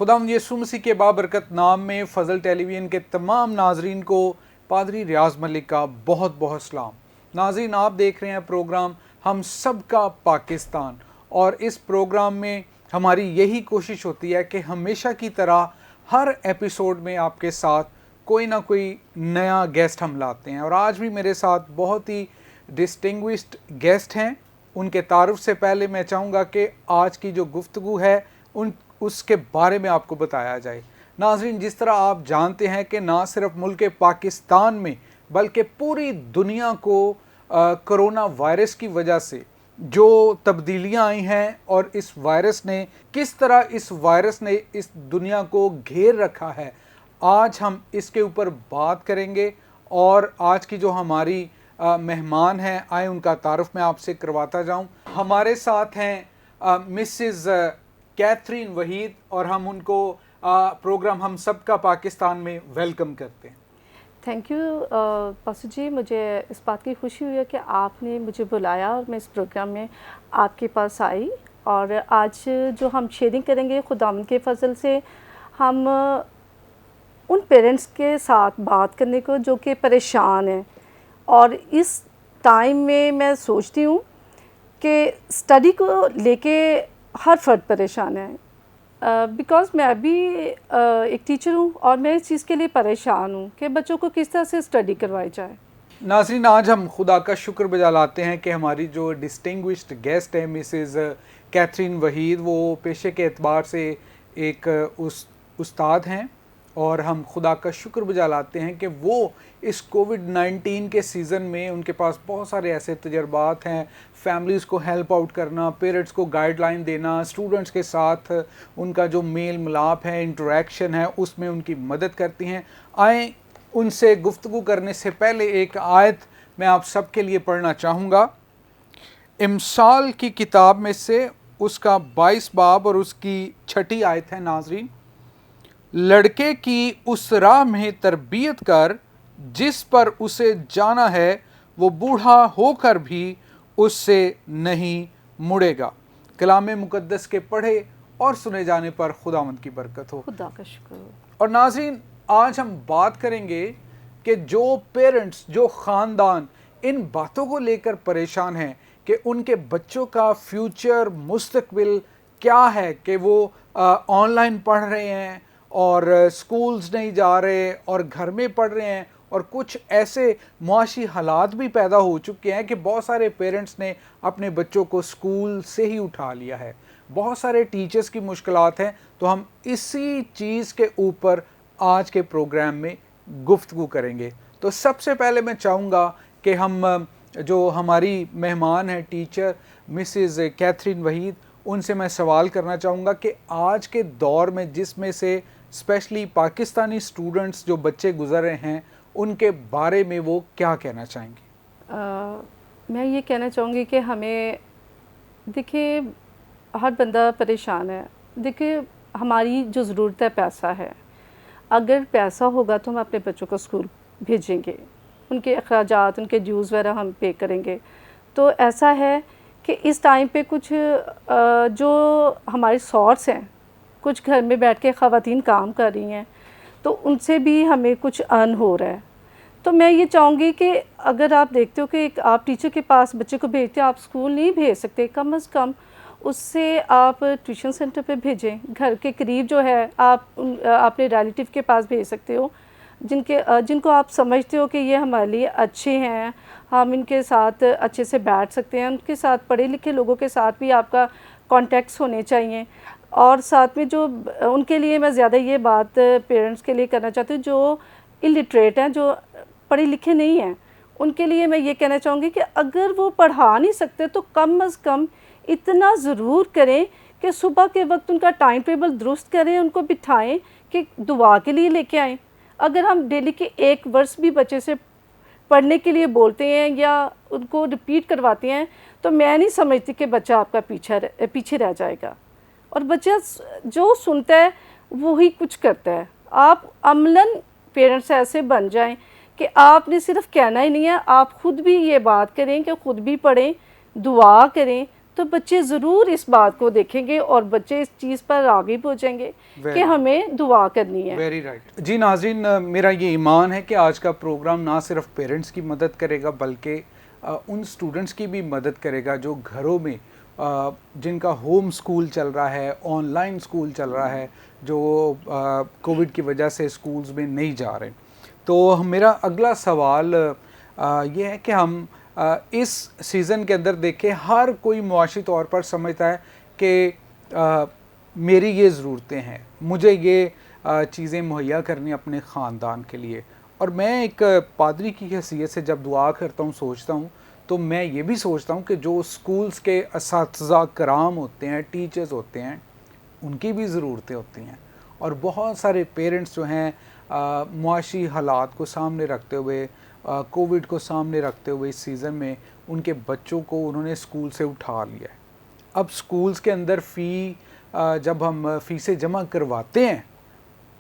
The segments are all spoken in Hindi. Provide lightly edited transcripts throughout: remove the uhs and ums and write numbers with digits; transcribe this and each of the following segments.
खुदावंद यीशु मसीह के बाबरकत नाम में फ़ज़ल टेलीविज़न के तमाम नाजरीन को पादरी रियाज मलिक का बहुत बहुत सलाम। नाजरीन, आप देख रहे हैं प्रोग्राम हम सब का पाकिस्तान, और इस प्रोग्राम में हमारी यही कोशिश होती है कि हमेशा की तरह हर एपिसोड में आपके साथ कोई ना कोई नया गेस्ट हम लाते हैं। और आज भी मेरे साथ बहुत ही डिस्टिंग्विश्ड गेस्ट हैं। उनके तारुफ से पहले मैं चाहूँगा कि आज की जो गुफ्तगू है उसके बारे में आपको बताया जाए। नाज़रीन, जिस तरह आप जानते हैं कि ना सिर्फ मुल्क पाकिस्तान में बल्कि पूरी दुनिया को कोरोना वायरस की वजह से जो तब्दीलियां आई हैं और इस वायरस ने किस तरह इस दुनिया को घेर रखा है, आज हम इसके ऊपर बात करेंगे। और आज की जो हमारी मेहमान हैं, आए उनका तारुफ मैं आपसे करवाता जाऊं। हमारे साथ हैं मिसेस कैथरीन वहीद, और हम उनको प्रोग्राम हम सब का पाकिस्तान में वेलकम करते हैं। थैंक यू पासू जी, मुझे इस बात की खुशी हुई है कि आपने मुझे बुलाया और मैं इस प्रोग्राम में आपके पास आई। और आज जो हम शेयरिंग करेंगे खुदावंद के फजल से, हम उन पेरेंट्स के साथ बात करने को जो कि परेशान हैं। और इस टाइम में मैं सोचती हूँ कि स्टडी को लेके हर फर्द परेशान है। बिकॉज़ मैं भी एक टीचर हूँ और मैं इस चीज़ के लिए परेशान हूँ कि बच्चों को किस तरह से स्टडी करवाई जाए। नाज़रीन, आज हम खुदा का शुक्र बजा लाते हैं कि हमारी जो डिस्टिंग्विश्ड गेस्ट है मिसेस कैथरीन वहीद, वो पेशे के एतबार से एक उस्ताद हैं, और हम खुदा का शुक्र बजा लाते हैं कि वो इस कोविड-19 के सीज़न में उनके पास बहुत सारे ऐसे तजर्बात हैं। फैमिलीज़ को हेल्प आउट करना, पेरेंट्स को गाइडलाइन देना, स्टूडेंट्स के साथ उनका जो मेल मिलाप है, इंटरेक्शन है, उसमें उनकी मदद करती हैं। आए उनसे गुफ्तगू करने से पहले एक आयत मैं आप सबके लिए पढ़ना चाहूँगा। इमसाल की किताब में से उसका 22 बाब और उसकी 6 आयत है। नाजरीन, लड़के की उस राह में तरबियत कर जिस पर उसे जाना है, वो बूढ़ा होकर भी उससे नहीं मुड़ेगा। कलाम मुकद्दस के पढ़े और सुने जाने पर खुदावंद की बरकत हो। खुदा का शुक्र। और नाज़रीन, आज हम बात करेंगे कि जो पेरेंट्स, जो ख़ानदान इन बातों को लेकर परेशान हैं कि उनके बच्चों का फ्यूचर, मुस्तकबिल क्या है, कि वो ऑनलाइन पढ़ रहे हैं और स्कूल्स नहीं जा रहे और घर में पढ़ रहे हैं, और कुछ ऐसे मुआशी हालात भी पैदा हो चुके हैं कि बहुत सारे पेरेंट्स ने अपने बच्चों को स्कूल से ही उठा लिया है। बहुत सारे टीचर्स की मुश्किलात हैं। तो हम इसी चीज़ के ऊपर आज के प्रोग्राम में गुफ्तगू करेंगे। तो सबसे पहले मैं चाहूँगा कि हम जो हमारी मेहमान हैं टीचर मिसेस कैथरीन वहीद, उनसे मैं सवाल करना चाहूँगा कि आज के दौर में जिसमें से स्पेशली पाकिस्तानी स्टूडेंट्स जो बच्चे गुजर रहे हैं, उनके बारे में वो क्या कहना चाहेंगे? मैं ये कहना चाहूँगी कि हमें, देखिए, हर बंदा परेशान है। देखिए, हमारी जो ज़रूरत है पैसा है। अगर पैसा होगा तो हम अपने बच्चों को स्कूल भेजेंगे, उनके अखराजात, उनके ड्यूज़ वगैरह हम पे करेंगे। तो ऐसा है कि इस टाइम पे कुछ जो हमारे सोर्स हैं, कुछ घर में बैठ के ख़वातीन काम कर रही हैं, तो उनसे भी हमें कुछ अर्न हो रहा है। तो मैं ये चाहूँगी कि अगर आप देखते हो कि एक आप टीचर के पास बच्चे को भेजते हो, आप स्कूल नहीं भेज सकते, कम से कम उससे आप ट्यूशन सेंटर पे भेजें। घर के करीब जो है आप अपने रिलेटिव के पास भेज सकते हो, जिनको आप समझते हो कि ये हमारे लिए अच्छे हैं, हम इनके साथ अच्छे से बैठ सकते हैं। उनके साथ, पढ़े लिखे लोगों के साथ भी आपका कॉन्टैक्ट्स होने चाहिए। और साथ में जो उनके लिए मैं ज़्यादा ये बात पेरेंट्स के लिए करना चाहती हूँ जो इलिटरेट हैं, जो पढ़े लिखे नहीं हैं, उनके लिए मैं ये कहना चाहूँगी कि अगर वो पढ़ा नहीं सकते तो कम से कम इतना ज़रूर करें कि सुबह के वक्त उनका टाइम टेबल दुरुस्त करें, उनको बिठाएं कि दुआ के लिए लेके आएँ। अगर हम डेली के एक वर्ष भी बच्चे से पढ़ने के लिए बोलते हैं या उनको रिपीट करवाते हैं, तो मैं नहीं समझती कि बच्चा आपका पीछे रह जाएगा। और बच्चा जो सुनता है वही कुछ करता है। आप अमलन पेरेंट्स ऐसे बन जाएं कि आपने सिर्फ कहना ही नहीं है, आप ख़ुद भी ये बात करें कि ख़ुद भी पढ़ें, दुआ करें, तो बच्चे ज़रूर इस बात को देखेंगे और बच्चे इस चीज़ पर आगे पहुँचेंगे कि हमें दुआ करनी है। वेरी राइट जी नाज़रीन, मेरा ये ईमान है कि आज का प्रोग्राम ना सिर्फ पेरेंट्स की मदद करेगा बल्कि उन स्टूडेंट्स की भी मदद करेगा जो घरों में जिनका होम स्कूल चल रहा है, ऑनलाइन स्कूल चल रहा है, जो कोविड की वजह से स्कूल्स में नहीं जा रहे। तो मेरा अगला सवाल ये है कि हम इस सीज़न के अंदर देखें, हर कोई मुआशी तौर पर समझता है कि मेरी ये ज़रूरतें हैं, मुझे ये चीज़ें मुहैया करनी अपने ख़ानदान के लिए। और मैं एक पादरी की हैसियत से जब दुआ करता हूँ, सोचता हूँ, तो मैं ये भी सोचता हूँ कि जो स्कूल्स के असातिज़ा कराम होते हैं, टीचर्स होते हैं, उनकी भी ज़रूरतें होती हैं। और बहुत सारे पेरेंट्स जो हैं मुआशी हालात को सामने रखते हुए, कोविड को सामने रखते हुए इस सीज़न में उनके बच्चों को उन्होंने स्कूल से उठा लिया है। अब स्कूल्स के अंदर फ़ी जब हम फ़ीसें जमा करवाते हैं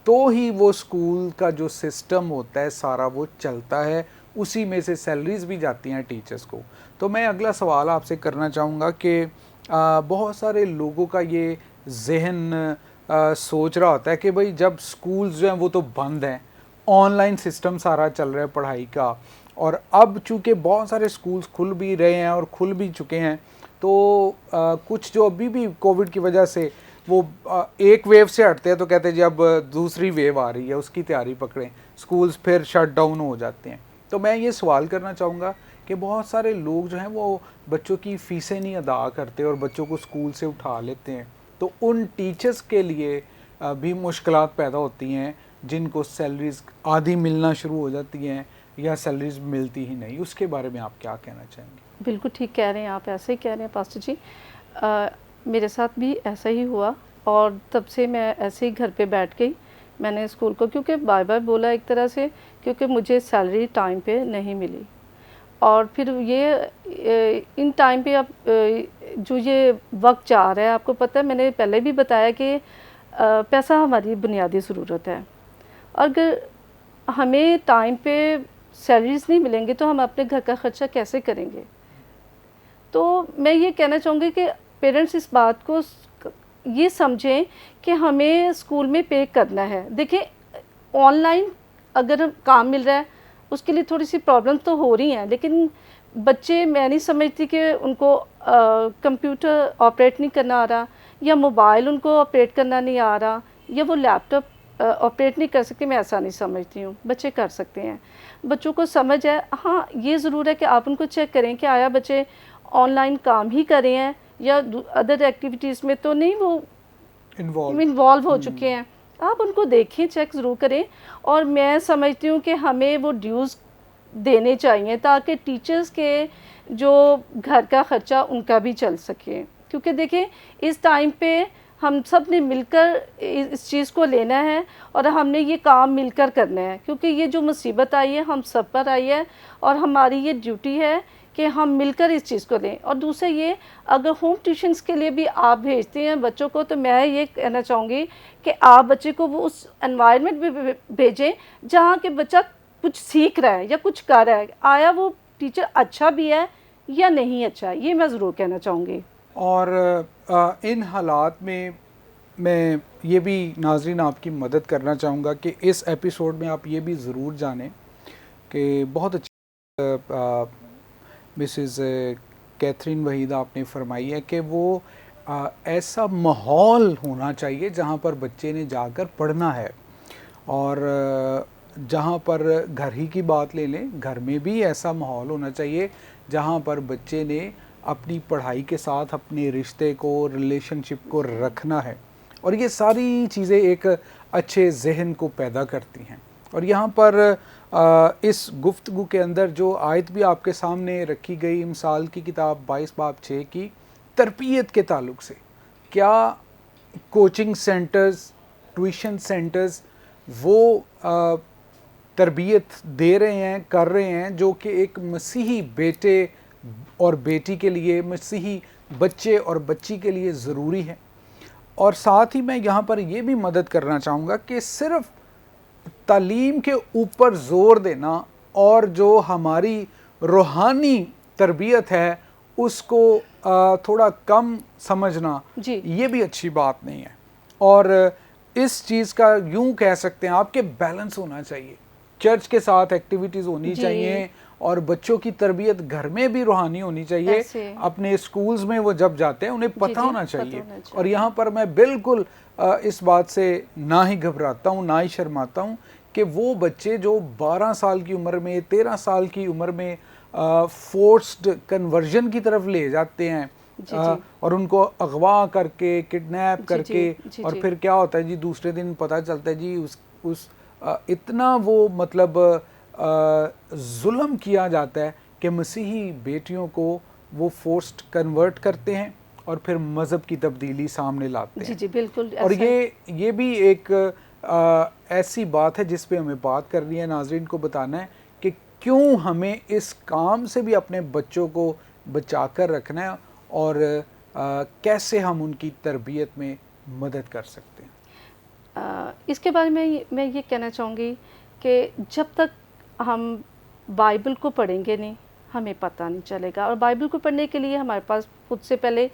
तो ही वो स्कूल का जो सिस्टम होता है सारा वो चलता है, उसी में से सैलरीज भी जाती हैं टीचर्स को। तो मैं अगला सवाल आपसे करना चाहूँगा कि बहुत सारे लोगों का ये जहन सोच रहा होता है कि भाई जब स्कूल्स जो हैं वो तो बंद हैं, ऑनलाइन सिस्टम सारा चल रहा है पढ़ाई का, और अब चूँकि बहुत सारे स्कूल्स खुल भी रहे हैं और खुल भी चुके हैं, तो कुछ जो अभी भी कोविड की वजह से वो एक वेव से हटते हैं तो कहते हैं जी अब दूसरी वेव आ रही है, उसकी तैयारी पकड़ें, स्कूल्स फिर शट डाउन हो जाते हैं। तो मैं ये सवाल करना चाहूँगा कि बहुत सारे लोग जो हैं वो बच्चों की फ़ीसें नहीं अदा करते और बच्चों को स्कूल से उठा लेते हैं, तो उन टीचर्स के लिए भी मुश्किलात पैदा होती हैं जिनको सैलरीज आधी मिलना शुरू हो जाती हैं या सैलरीज मिलती ही नहीं। उसके बारे में आप क्या कहना चाहेंगे? बिल्कुल ठीक कह रहे हैं आप, ऐसे ही कह रहे हैं पास्टर जी। मेरे साथ भी ऐसा ही हुआ और तब से मैं ऐसे ही घर पे बैठ गई। मैंने स्कूल को क्योंकि बाय बाय बोला एक तरह से, क्योंकि मुझे सैलरी टाइम पे नहीं मिली। और फिर ये इन टाइम पे अब जो ये वक्त जा रहा है, आपको पता है मैंने पहले भी बताया कि पैसा हमारी बुनियादी ज़रूरत है। अगर हमें टाइम पे सैलरीज नहीं मिलेंगी तो हम अपने घर का ख़र्चा कैसे करेंगे? तो मैं ये कहना चाहूँगी कि पेरेंट्स इस बात को ये समझें कि हमें स्कूल में पे करना है। देखिए, ऑनलाइन अगर काम मिल रहा है उसके लिए थोड़ी सी प्रॉब्लम तो हो रही हैं, लेकिन बच्चे, मैं नहीं समझती कि उनको कंप्यूटर ऑपरेट नहीं करना आ रहा, या मोबाइल उनको ऑपरेट करना नहीं आ रहा, या वो लैपटॉप ऑपरेट नहीं कर सकते। मैं ऐसा नहीं समझती हूँ, बच्चे कर सकते हैं, बच्चों को समझ है। हाँ, ये ज़रूर है कि आप उनको चेक करें कि आया बच्चे ऑनलाइन काम ही कर रहे हैं या अदर एक्टिविटीज़ में तो नहीं वो इन्वॉल्व हो चुके हैं। आप उनको देखें, चेक ज़रूर करें। और मैं समझती हूँ कि हमें वो ड्यूज़ देने चाहिए ताकि टीचर्स के जो घर का ख़र्चा उनका भी चल सके। क्योंकि देखिए, इस टाइम पे हम सब ने मिलकर इस चीज़ को लेना है और हमने ये काम मिलकर करना है, क्योंकि ये जो मुसीबत आई है हम सब पर आई है और हमारी ये ड्यूटी है कि हम मिलकर इस चीज़ को लें। और दूसरा ये, अगर होम ट्यूशन्स के लिए भी आप भेजते हैं बच्चों को, तो मैं ये कहना चाहूँगी कि आप बच्चे को वो उस एनवायरनमेंट में भेजें जहाँ के बच्चा कुछ सीख रहा है या कुछ कर रहा है। आया वो टीचर अच्छा भी है या नहीं अच्छा, ये मैं ज़रूर कहना चाहूँगी। और इन हालात में मैं ये भी नाज़रीन आपकी मदद करना चाहूँगा कि इस एपिसोड में आप ये भी ज़रूर जानें कि बहुत अच्छी मिसेस कैथरीन वहीद आपने फरमाई है कि वो ऐसा माहौल होना चाहिए जहाँ पर बच्चे ने जाकर पढ़ना है। और जहाँ पर घर ही की बात ले लें, घर में भी ऐसा माहौल होना चाहिए जहाँ पर बच्चे ने अपनी पढ़ाई के साथ अपने रिश्ते को, रिलेशनशिप को रखना है। और ये सारी चीज़ें एक अच्छे जहन को पैदा करती हैं। और यहाँ पर इस गुफ्तगू के अंदर जो आयत भी आपके सामने रखी गई, मिसाल की किताब 22 बाब 6 की तरबियत के ताल्लुक़ से, क्या कोचिंग सेंटर्स, ट्यूशन सेंटर्स वो तरबियत दे रहे हैं, कर रहे हैं जो कि एक मसीही बेटे और बेटी के लिए, मसीही बच्चे और बच्ची के लिए ज़रूरी है। और साथ ही मैं यहाँ पर ये भी मदद करना चाहूँगा कि सिर्फ़ तालीम के ऊपर ज़ोर देना और जो हमारी रूहानी तरबियत है उसको थोड़ा कम समझना, जी ये भी अच्छी बात नहीं है। और इस चीज़ का यूं कह सकते हैं आपके बैलेंस होना चाहिए, चर्च के साथ एक्टिविटीज़ होनी जी चाहिए और बच्चों की तरबियत घर में भी रूहानी होनी चाहिए। ऐसे अपने स्कूल्स में वो जब जाते हैं उन्हें जी पता जी होना पता चाहिए। होना और चाहिए। यहाँ पर मैं बिल्कुल इस बात से ना ही घबराता हूँ ना ही शर्माता हूँ कि वो बच्चे जो 12 साल की उम्र में, 13 साल की उम्र में फोर्स्ड कन्वर्जन की तरफ ले जाते हैं जी जी और उनको अगवा करके, किडनैप जी जी करके, जी और जी फिर क्या होता है जी, दूसरे दिन पता चलता है जी उस इतना वो मतलब जुल्म किया जाता है कि मसीही बेटियों को वो फोर्स्ड कन्वर्ट करते हैं और फिर मज़हब की तब्दीली सामने लाते जी हैं। जी बिल्कुल और ऐसा ही। ये भी एक ऐसी बात है जिस पे हमें बात करनी है, नाजरीन को बताना है कि क्यों हमें इस काम से भी अपने बच्चों को बचा कर रखना है और कैसे हम उनकी तरबियत में मदद कर सकते हैं। इसके बारे में मैं ये कहना चाहूँगी कि जब तक हम बाइबल को पढ़ेंगे नहीं, हमें पता नहीं चलेगा। और बाइबल को पढ़ने के लिए हमारे पास खुद से पहले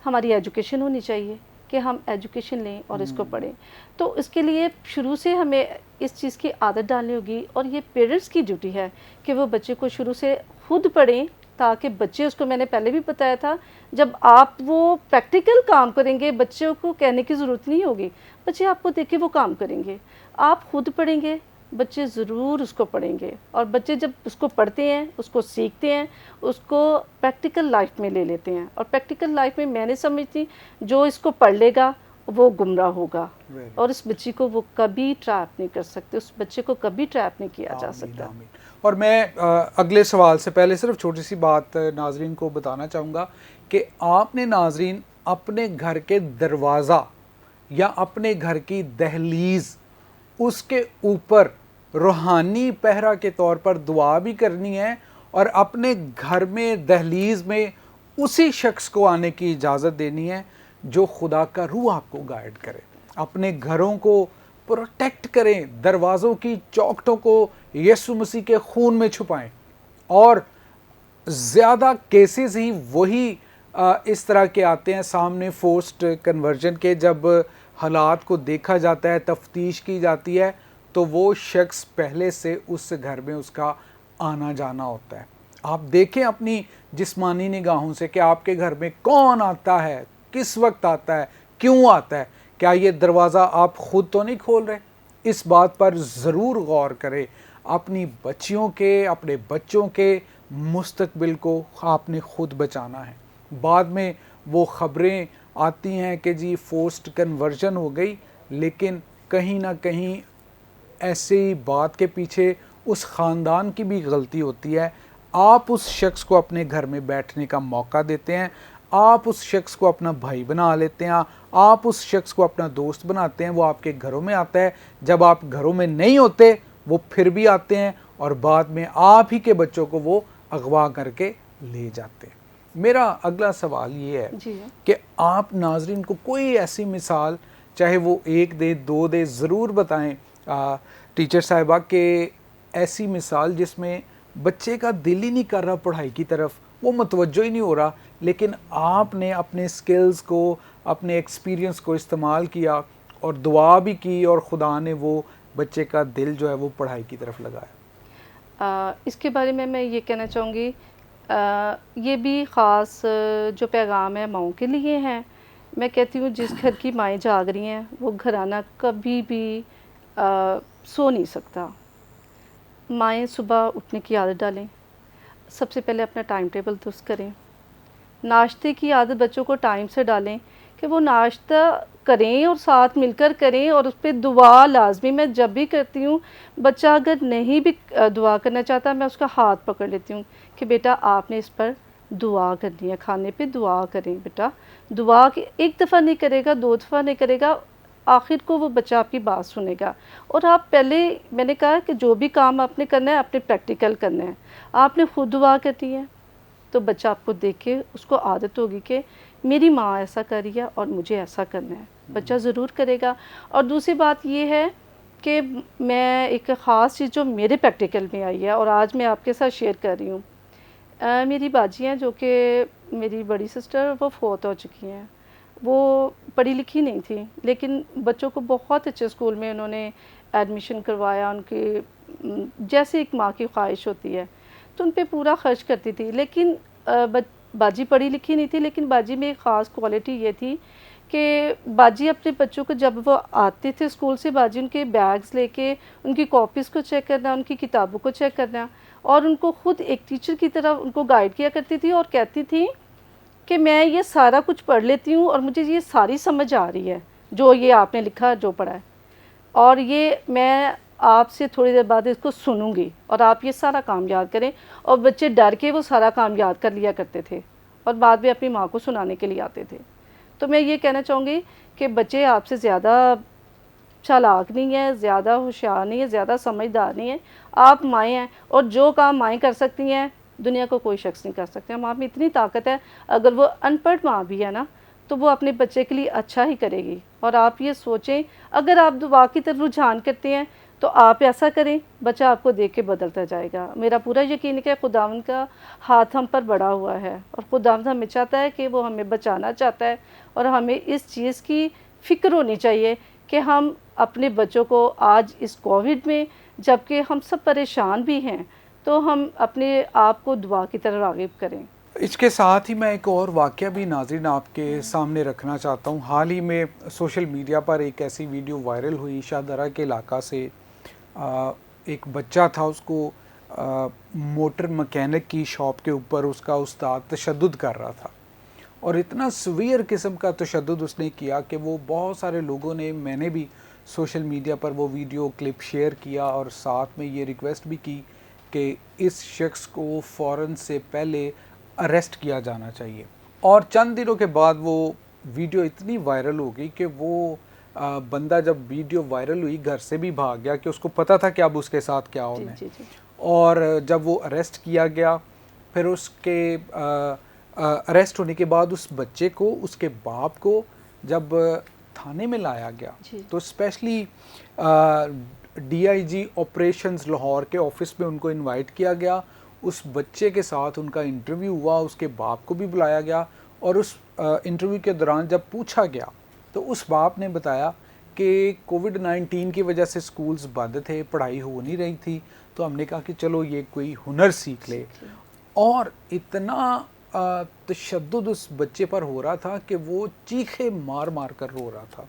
हमारी एजुकेशन होनी चाहिए कि हम एजुकेशन लें और इसको पढ़ें। तो इसके लिए शुरू से हमें इस चीज़ की आदत डालनी होगी और ये पेरेंट्स की ड्यूटी है कि वो बच्चे को शुरू से खुद पढ़ें, ताकि बच्चे, उसको मैंने पहले भी बताया था, जब आप वो प्रैक्टिकल काम करेंगे बच्चों को कहने की ज़रूरत नहीं होगी, बच्चे आपको देख के वो काम करेंगे। आप खुद पढ़ेंगे, बच्चे ज़रूर उसको पढ़ेंगे। और बच्चे जब उसको पढ़ते हैं, उसको सीखते हैं, उसको प्रैक्टिकल लाइफ में ले लेते हैं। और प्रैक्टिकल लाइफ में मैंने समझती, जो इसको पढ़ लेगा वो गुमराह होगा और इस बच्ची को वो कभी ट्रैप नहीं कर सकते, उस बच्चे को कभी ट्रैप नहीं किया जा सकता। आमीन। और मैं अगले सवाल से पहले सिर्फ छोटी सी बात नाजरीन को बताना चाहूँगा कि आपने नाजरीन अपने घर के दरवाज़ा या अपने घर की दहलीज, उसके ऊपर रूहानी पहरा के तौर पर दुआ भी करनी है और अपने घर में दहलीज में उसी शख्स को आने की इजाज़त देनी है जो खुदा का रूह आपको गाइड करे। अपने घरों को प्रोटेक्ट करें, दरवाज़ों की चौखटों को यीशु मसीह के खून में छुपाएं। और ज़्यादा केसेस ही वही इस तरह के आते हैं सामने फोर्स्ड कन्वर्जन के, जब हालात को देखा जाता है, तफ्तीश की जाती है, तो वो शख्स पहले से उस घर में उसका आना जाना होता है। आप देखें अपनी जिस्मानी निगाहों से कि आपके घर में कौन आता है, किस वक्त आता है, क्यों आता है। क्या ये दरवाज़ा आप ख़ुद तो नहीं खोल रहे? इस बात पर ज़रूर गौर करें। अपनी बच्चियों के, अपने बच्चों के मुस्तकबिल को आपने ख़ुद बचाना है। बाद में वो ख़बरें आती हैं कि जी फोर्स्ड कन्वर्जन हो गई, लेकिन कहीं ना कहीं ऐसी बात के पीछे उस ख़ानदान की भी गलती होती है। आप उस शख्स को अपने घर में बैठने का मौका देते हैं, आप उस शख्स को अपना भाई बना लेते हैं, आप उस शख्स को अपना दोस्त बनाते हैं, वो आपके घरों में आता है। जब आप घरों में नहीं होते वो फिर भी आते हैं और बाद में आप ही के बच्चों को वो अगवा करके ले जाते हैं। मेरा अगला सवाल ये है कि आप नाजरीन को कोई ऐसी मिसाल, चाहे वो एक दे, दो दे, ज़रूर बताएं टीचर साहिबा, के ऐसी मिसाल जिसमें बच्चे का दिल ही नहीं कर रहा पढ़ाई की तरफ, वो मुतवज्जो ही नहीं हो रहा, लेकिन आपने अपने स्किल्स को, अपने एक्सपीरियंस को इस्तेमाल किया और दुआ भी की और खुदा ने वो बच्चे का दिल जो है वो पढ़ाई की तरफ लगाया। इसके बारे में मैं ये कहना चाहूँगी, ये भी ख़ास जो पैगाम है माओं के लिए हैं। मैं कहती हूँ जिस घर की माएँ जाग रही हैं वो घराना कभी भी सो नहीं सकता। माएँ सुबह उठने की आदत डालें, सबसे पहले अपना टाइम टेबल दुरुस्त करें, नाश्ते की आदत बच्चों को टाइम से डालें कि वो नाश्ता करें और साथ मिलकर करें, और उस पर दुआ लाजमी। मैं जब भी करती हूँ, बच्चा अगर नहीं भी दुआ करना चाहता, मैं उसका हाथ पकड़ लेती हूँ कि बेटा आपने इस पर दुआ करनी है, खाने पे दुआ करें बेटा। दुआ कि एक दफ़ा नहीं करेगा, दो दफ़ा नहीं करेगा, आखिर को वो बच्चा आपकी बात सुनेगा। और आप पहले, मैंने कहा कि जो भी काम आपने करना है आपने प्रैक्टिकल करना है। आपने खुद दुआ करनी है तो बच्चा आपको देख के उसको आदत होगी कि मेरी माँ ऐसा कर रही है और मुझे ऐसा करना है, बच्चा ज़रूर करेगा। और दूसरी बात ये है कि मैं एक ख़ास चीज़ जो मेरे प्रैक्टिकल में आई है और आज मैं आपके साथ शेयर कर रही हूँ, मेरी बाजी हैं जो कि मेरी बड़ी सिस्टर, वो फोत हो चुकी हैं। वो पढ़ी लिखी नहीं थी, लेकिन बच्चों को बहुत अच्छे स्कूल में उन्होंने एडमिशन करवाया। जैसे एक माँ की ख्वाहिश होती है, तो उन पे पूरा खर्च करती थी। लेकिन बाजी पढ़ी लिखी नहीं थी, लेकिन बाजी में एक ख़ास क्वालिटी ये थी कि बाजी अपने बच्चों को, जब वो आते थे स्कूल से, बाजी उनके बैग्स लेके उनकी कॉपीज़ को चेक करना, उनकी किताबों को चेक करना, और उनको खुद एक टीचर की तरह उनको गाइड किया करती थी और कहती थी कि मैं ये सारा कुछ पढ़ लेती हूँ और मुझे ये सारी समझ आ रही है, जो ये आपने लिखा, जो पढ़ा है, और ये मैं आपसे थोड़ी देर बाद इसको सुनूंगी और आप ये सारा काम याद करें। और बच्चे डर के वो सारा काम याद कर लिया करते थे और बाद में अपनी माँ को सुनाने के लिए आते थे। तो मैं ये कहना चाहूँगी कि बच्चे आपसे ज़्यादा चालाक नहीं है, ज़्यादा होशियार नहीं है, ज़्यादा समझदार नहीं है। आप माएँ हैं और जो काम माएँ कर सकती हैं, दुनिया को कोई शख्स नहीं कर सकते। माँ में इतनी ताकत है, अगर वो अनपढ़ माँ भी है ना, तो वो अपने बच्चे के लिए अच्छा ही करेगी। और आप ये सोचें, अगर आप दुआ की तरफ रुझान करते हैं तो आप ऐसा करें, बच्चा आपको देख के बदलता जाएगा। मेरा पूरा यकीन है कि खुदावंद का हाथ हम पर बड़ा हुआ है और खुदावंद हमें चाहता है कि वो हमें बचाना चाहता है। और हमें इस चीज़ की फ़िक्र होनी चाहिए कि हम अपने बच्चों को आज इस कोविड में, जबकि हम सब परेशान भी हैं, तो हम अपने आप को दुआ की तरफ राग़िब करें। इसके साथ ही मैं एक और वाक़या भी नाज़रीन आपके सामने रखना चाहता हूँ। हाल ही में सोशल मीडिया पर एक ऐसी वीडियो वायरल हुई, शाहदरा के इलाका से एक बच्चा था, उसको मोटर मैकेनिक की शॉप के ऊपर उसका उस्ताद तशद्दुद कर रहा था और इतना सीवियर किस्म का तशद्दुद उसने किया कि वो बहुत सारे लोगों ने, मैंने भी सोशल मीडिया पर वो वीडियो क्लिप शेयर किया और साथ में ये रिक्वेस्ट भी की कि इस शख्स को फ़ौरन से पहले अरेस्ट किया जाना चाहिए। और चंद दिनों के बाद वो वीडियो इतनी वायरल हो गई कि वो बंदा, जब वीडियो वायरल हुई, घर से भी भाग गया कि उसको पता था कि अब उसके साथ क्या होना है। और जब वो अरेस्ट किया गया, फिर उसके अरेस्ट होने के बाद उस बच्चे को, उसके बाप को जब थाने में लाया गया, तो स्पेशली DIG ऑपरेशंस लाहौर के ऑफिस में उनको इनवाइट किया गया। उस बच्चे के साथ उनका इंटरव्यू हुआ, उसके बाप को भी बुलाया गया और उस इंटरव्यू के दौरान जब पूछा गया तो उस बाप ने बताया कि कोविड-19 की वजह से स्कूल्स बंद थे, पढ़ाई हो नहीं रही थी, तो हमने कहा कि चलो ये कोई हुनर सीख ले। और इतना तशद्दुद उस बच्चे पर हो रहा था कि वो चीखे मार मार कर रो रहा था।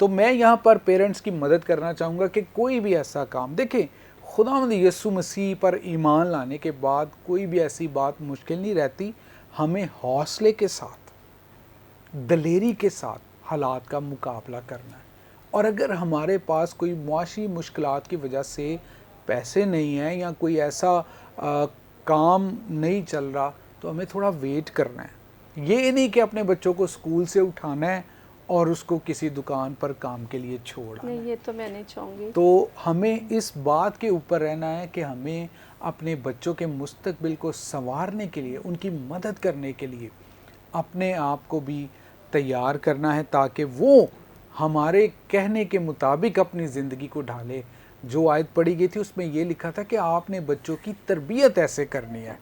तो मैं यहाँ पर पेरेंट्स की मदद करना चाहूँगा कि कोई भी ऐसा काम, देखें, खुदावंद यीशु मसीह पर ईमान लाने के बाद कोई भी ऐसी बात मुश्किल नहीं रहती। हमें हौसले के साथ, दलेरी के साथ हालात का मुकाबला करना है। और अगर हमारे पास कोई मुआशी मुश्किलात की वजह से पैसे नहीं हैं या कोई ऐसा काम नहीं चल रहा, तो हमें थोड़ा वेट करना है। ये नहीं कि अपने बच्चों को स्कूल से उठाना है और उसको किसी दुकान पर काम के लिए छोड़ना है। ये तो मैं नहीं चाहूँगी। तो हमें इस बात के ऊपर रहना है कि हमें अपने बच्चों के मुस्तकबिल को संवारने के लिए, उनकी मदद करने के लिए अपने आप को भी तैयार करना है, ताकि वो हमारे कहने के मुताबिक अपनी ज़िंदगी को ढाले। जो आयत पढ़ी गई थी उसमें ये लिखा था कि आपने बच्चों की तरबियत ऐसे करनी है।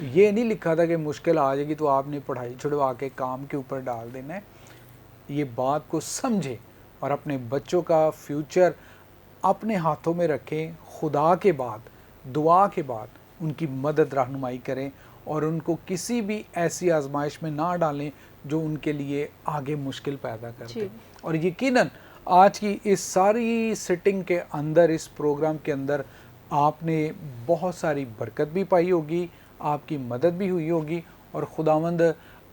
ये नहीं लिखा था कि मुश्किल आ जाएगी तो आपने पढ़ाई छुड़वा के काम के ऊपर डाल देना है। ये बात को समझें और अपने बच्चों का फ्यूचर अपने हाथों में रखें। खुदा के बाद, दुआ के बाद उनकी मदद रहनुमाई करें और उनको किसी भी ऐसी आजमाइश में ना डालें जो उनके लिए आगे मुश्किल पैदा कर दे। और यकीनन आज की इस सारी सिटिंग के अंदर, इस प्रोग्राम के अंदर आपने बहुत सारी बरकत भी पाई होगी, आपकी मदद भी हुई होगी और खुदावंद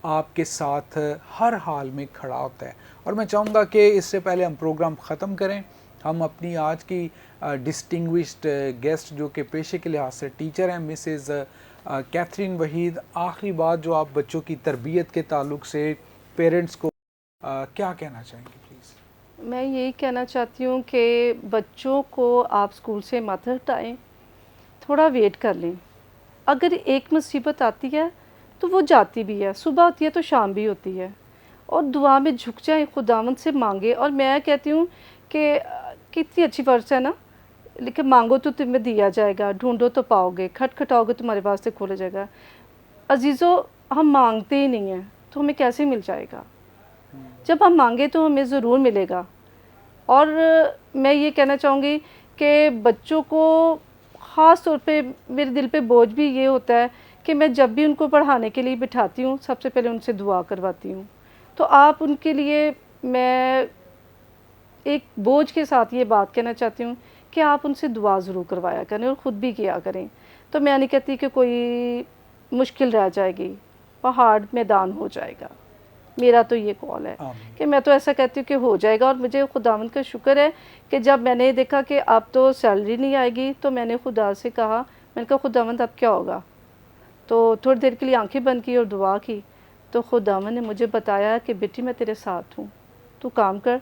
आपके साथ हर हाल में खड़ा होता है। और मैं चाहूँगा कि इससे पहले हम प्रोग्राम ख़त्म करें, हम अपनी आज की डिस्टिंग्विश्ड गेस्ट जो कि पेशे के लिहाज से टीचर हैं, मिसेज़ कैथरीन वहीद, आखिरी बात जो आप बच्चों की तरबियत के ताल्लुक से पेरेंट्स को क्या कहना चाहेंगे प्लीज़? मैं यही कहना चाहती हूँ कि बच्चों को आप स्कूल से मत हटाएं, थोड़ा वेट कर लें। अगर एक मुसीबत आती है तो वो जाती भी है, सुबह होती है तो शाम भी होती है, और दुआ में झुक जाएं, खुदावंद से मांगे। और मैं कहती हूँ कि कितनी अच्छी वर्स है ना, लेकिन मांगो तो तुम्हें दिया जाएगा, ढूंढो तो पाओगे, खटखटाओगे तुम्हारे वास्ते खोला जाएगा। अजीज़ों, हम मांगते ही नहीं हैं तो हमें कैसे मिल जाएगा? जब हम मांगे तो हमें ज़रूर मिलेगा। और मैं ये कहना चाहूँगी कि बच्चों को ख़ास तौर पे मेरे दिल पे बोझ भी ये होता है कि मैं जब भी उनको पढ़ाने के लिए बिठाती हूँ, सबसे पहले उनसे दुआ करवाती हूँ। तो आप उनके लिए मैं एक बोझ के साथ ये बात कहना चाहती हूँ कि आप उनसे दुआ ज़रूर करवाया करें और ख़ुद भी किया करें। तो मैं नहीं कहती कि कोई मुश्किल रह जाएगी, पहाड़ मैदान हो जाएगा। मेरा तो ये कॉल है कि मैं तो ऐसा कहती हूँ कि हो जाएगा। और मुझे खुदावंद का शुक्र है कि जब मैंने देखा कि अब तो सैलरी नहीं आएगी, तो मैंने खुदा से कहा, मैंने कहा खुदावंद अब क्या होगा? तो थोड़ी देर के लिए आंखें बंद की और दुआ की, तो खुदावंद ने मुझे बताया कि बेटी मैं तेरे साथ हूँ, तू काम कर।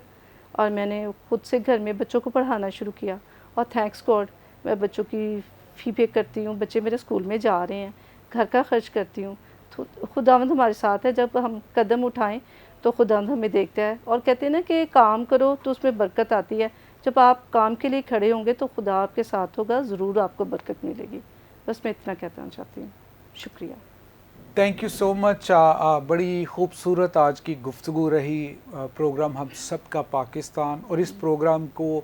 और मैंने खुद से घर में बच्चों को पढ़ाना शुरू किया और थैंक्स गॉड मैं बच्चों की फ़ी पे करती हूँ, बच्चे मेरे स्कूल में जा रहे हैं, घर का खर्च करती हूँ। तो खुदावंद हमारे साथ है। जब हम कदम उठाएं तो खुदावंद हमें देखता है। और कहते हैं ना कि काम करो तो उसमें बरकत आती है। जब आप काम के लिए खड़े होंगे तो खुदा आपके साथ होगा, ज़रूर आपको बरकत मिलेगी। बस मैं इतना कहना चाहती हूँ। शुक्रिया। Thank you so much. बड़ी खूबसूरत आज की गुफ्तगू रही। प्रोग्राम हम सब का पाकिस्तान, और इस प्रोग्राम को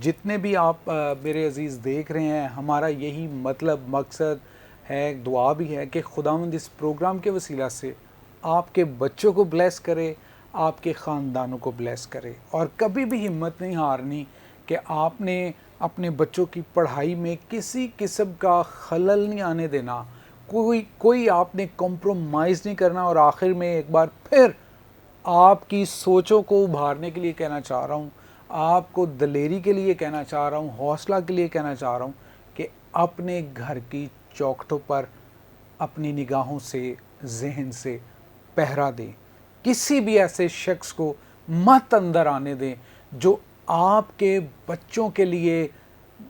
जितने भी आप मेरे अज़ीज़ देख रहे हैं, हमारा यही मतलब मकसद है, दुआ भी है कि खुदावंद इस प्रोग्राम के वसीला से आपके बच्चों को ब्लेस करे, आपके ख़ानदानों को ब्लेस करे। और कभी भी हिम्मत नहीं हारनी कि आपने अपने बच्चों की पढ़ाई में किसी किस्म का खलल नहीं आने देना, कोई आपने कॉम्प्रोमाइज़ नहीं करना। और आखिर में एक बार फिर आपकी सोचों को उभारने के लिए कहना चाह रहा हूँ, आपको दलेरी के लिए कहना चाह रहा हूँ, हौसला के लिए कहना चाह रहा हूँ कि अपने घर की चौखटों पर अपनी निगाहों से, जहन से पहरा दें। किसी भी ऐसे शख्स को मत अंदर आने दें जो आपके बच्चों के लिए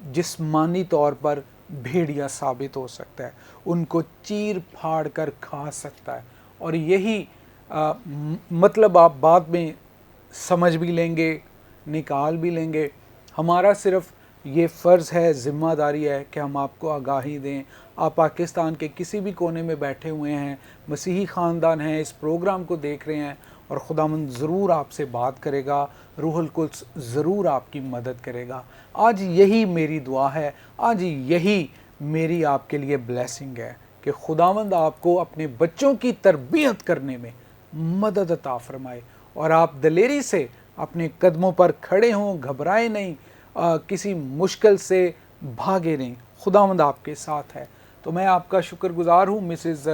जिस्मानी तौर पर भेड़िया साबित हो सकता है, उनको चीर फाड़ कर खा सकता है। और यही मतलब आप बाद में समझ भी लेंगे, निकाल भी लेंगे। हमारा सिर्फ ये फ़र्ज़ है, ज़िम्मेदारी है कि हम आपको आगाही दें। आप पाकिस्तान के किसी भी कोने में बैठे हुए हैं, मसीही ख़ानदान हैं, इस प्रोग्राम को देख रहे हैं, और खुदावंद ज़रूर आपसे बात करेगा, रूहुल कुद्स ज़रूर आपकी मदद करेगा। आज यही मेरी दुआ है, आज यही मेरी आपके लिए ब्लेसिंग है कि खुदावंद आपको अपने बच्चों की तरबियत करने में मदद अता फ़रमाए, और आप दलेरी से अपने कदमों पर खड़े हों, घबराए नहीं, किसी मुश्किल से भागे नहीं। खुदावंद आपके साथ है। तो मैं आपका शुक्रगुज़ार हूँ मिसेस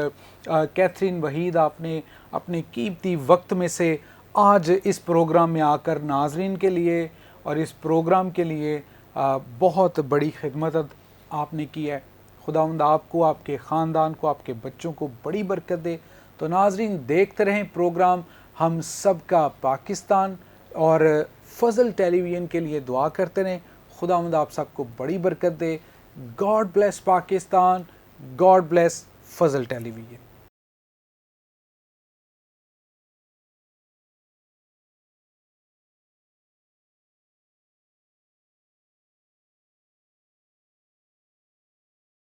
कैथरीन वहीद, आपने अपने कीमती वक्त में से आज इस प्रोग्राम में आकर नाजरीन के लिए और इस प्रोग्राम के लिए बहुत बड़ी खिदमत आपने की है। खुदावंद आपको, आपके ख़ानदान को, आपके बच्चों को बड़ी बरकत दे। तो नाजरीन, देखते रहें प्रोग्राम हम सब का पाकिस्तान, और फजल टेलीविज़न के लिए दुआ करते रहें। खुदावंद आप सबको बड़ी बरकत दे। God bless Pakistan, God bless Fazal television.